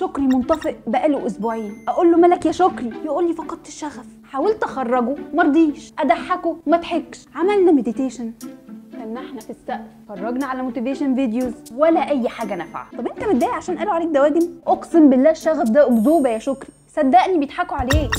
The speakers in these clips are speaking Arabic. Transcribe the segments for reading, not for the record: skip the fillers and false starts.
شكري منطفئ بقاله اسبوعين. اقول له مالك يا شكري؟ يقول لي فقدت الشغف. حاولت اخرجه مرضيش، اضحكه ما ضحكش. عملنا مديتيشن، كنا احنا في السقف، اتفرجنا على موتيفيشن فيديوز، ولا اي حاجه نافعه. طب انت متضايق عشان قالوا عليك دواجن؟ اقسم بالله الشغف ده اكذوبه يا شكري، صدقني بيضحكوا عليك.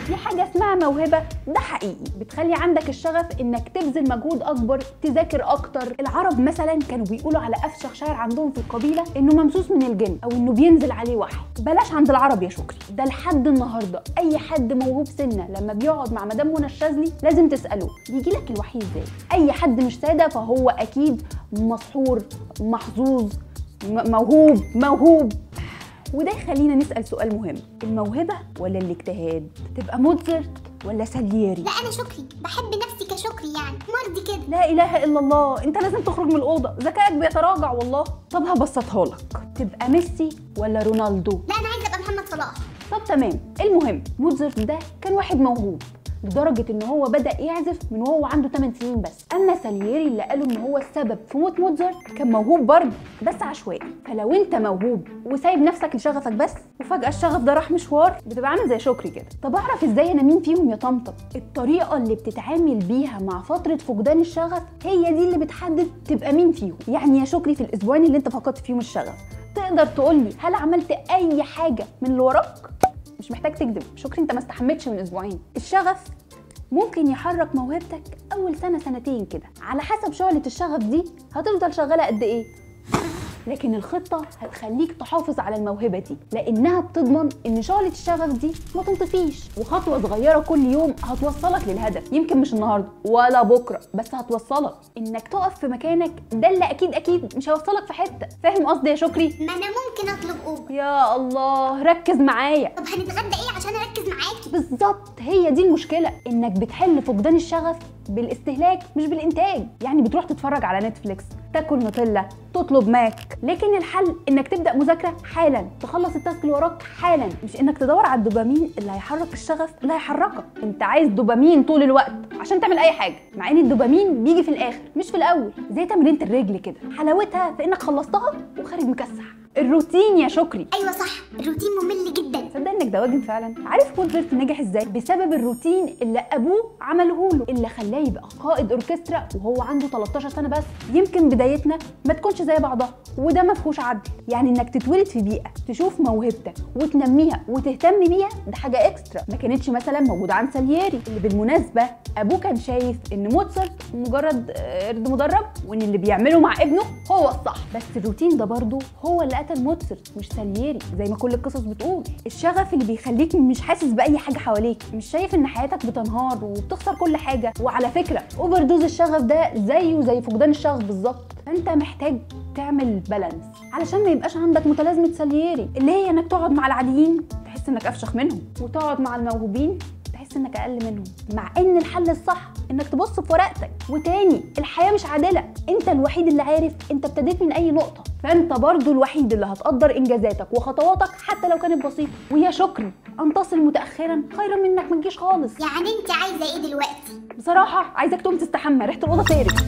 في حاجه اسمها موهبه، ده حقيقي، بتخلي عندك الشغف انك تبذل مجهود اكبر، تذاكر اكتر. العرب مثلا كانوا بيقولوا على افشخ شاعر عندهم في القبيله انه ممسوس من الجن، او انه بينزل عليه وحي. بلاش عند العرب يا شكري، ده لحد النهارده اي حد موهوب سنه لما بيقعد مع مدام منى الشاذلي لازم تساله بيجي لك الوحي ازاي. اي حد مش ساده فهو اكيد مسحور، محظوظ، موهوب. وده يخلينا نسأل سؤال مهم، الموهبة ولا الاجتهاد؟ تبقى موتزارت ولا سالييري؟ لا انا شكري، بحب نفسي كشكري يعني، مرضي كده. لا اله الا الله، انت لازم تخرج من الأوضة، ذكائك بيتراجع والله. طب هبسطها لك، تبقى ميسي ولا رونالدو؟ لا انا عايزه ابقى محمد صلاح. طب تمام. المهم موتزارت ده كان واحد موهوب لدرجة ان هو بدأ يعزف من وهو عنده 8 سنين بس. اما سالييري اللي قالوا ان هو السبب في موت موتزارت كان موهوب برضه بس عشوائي. فلو انت موهوب وسايب نفسك لشغفك بس وفجأة الشغف ده راح مشوار، بتبقى عامل زي شكري كده. طب اعرف ازاي انا مين فيهم يا طمطم؟ الطريقة اللي بتتعامل بيها مع فترة فقدان الشغف هي دي اللي بتحدد تبقى مين فيهم. يعني يا شكري في الاسبوعين اللي انت فقدت فيهم الشغف، تقدر تقولي هل عملت اي حاجة من اللي وراك؟ مش محتاج تكذب، شكري انت ما استحملتش من اسبوعين. الشغف ممكن يحرك موهبتك اول سنه سنتين كده، على حسب شعله الشغف دي هتفضل شغاله قد ايه. لكن الخطه هتخليك تحافظ على الموهبه دي، لانها بتضمن ان شعله الشغف دي ما تنطفيش. وخطوه صغيره كل يوم هتوصلك للهدف، يمكن مش النهارده ولا بكره بس هتوصلك. انك تقف في مكانك ده اللي اكيد مش هيوصلك في حته. فاهم قصدي يا شكري؟ ما انا ممكن اطلب اوبر. يا الله ركز معايا. طب هنتغدى ايه عشان اركز معاكي؟ بالظبط، هي دي المشكله، انك بتحل فقدان الشغف بالاستهلاك مش بالانتاج. يعني بتروح تتفرج على نتفليكس، تاكل نوتيلا، تطلب ماك. لكن الحل انك تبدا مذاكره حالا، تخلص التاسك اللي وراك حالا، مش انك تدور على الدوبامين اللي هيحرك الشغف اللي هيحركك. انت عايز دوبامين طول الوقت عشان تعمل اي حاجه، مع ان الدوبامين بيجي في الاخر مش في الاول. زي تمرينه الرجل كده، حلاوتها في انك خلصتها وخارج مكسح. الروتين يا شكري. ايوه صح، الروتين ممل جدا. تصدق انك دواجن فعلا. عارف موتزارت نجح ازاي؟ بسبب الروتين اللي ابوه عمله له، اللي خلاه يبقى قائد اوركسترا وهو عنده 13 سنه بس. يمكن بدايتنا ما تكونش زي بعضها، وده ما فيهوش عدل. يعني انك تتولد في بيئه تشوف موهبتك وتنميها وتهتم بيها، ده حاجه اكسترا ما كانتش مثلا موجوده عند سالييري، اللي بالمناسبه ابوه كان شايف ان موتزارت مجرد قرد مدرب، وان اللي بيعمله مع ابنه هو الصح. بس الروتين ده برضه هو اللي قتل موتزارت مش سالييري زي ما كل القصص بتقول. الشغف اللي بيخليك مش حاسس باي حاجه حواليك، مش شايف ان حياتك بتنهار وبتخسر كل حاجه. وعلى فكره اوفر دوز الشغف ده زيه زي فقدان الشغف بالظبط. فانت محتاج تعمل بالانس علشان ما يبقاش عندك متلازمه سالييري، اللي هي انك تقعد مع العاديين تحس انك افشخ منهم، وتقعد مع الموهوبين تحس انك اقل منهم. مع ان الحل الصح انك تبص في ورقتك. وتاني، الحياه مش عادله، انت الوحيد اللي عارف انت ابتديت من اي نقطه، فانت برضو الوحيد اللي هتقدر انجازاتك وخطواتك حتى لو كانت بسيطه. ويا شكري، ان تصل متاخرا خيرا من انك ما تجيش خالص. يعني انت عايزه ايه دلوقتي؟ بصراحه عايزك تقوم تستحمى، ريحه الاوضه تقرف.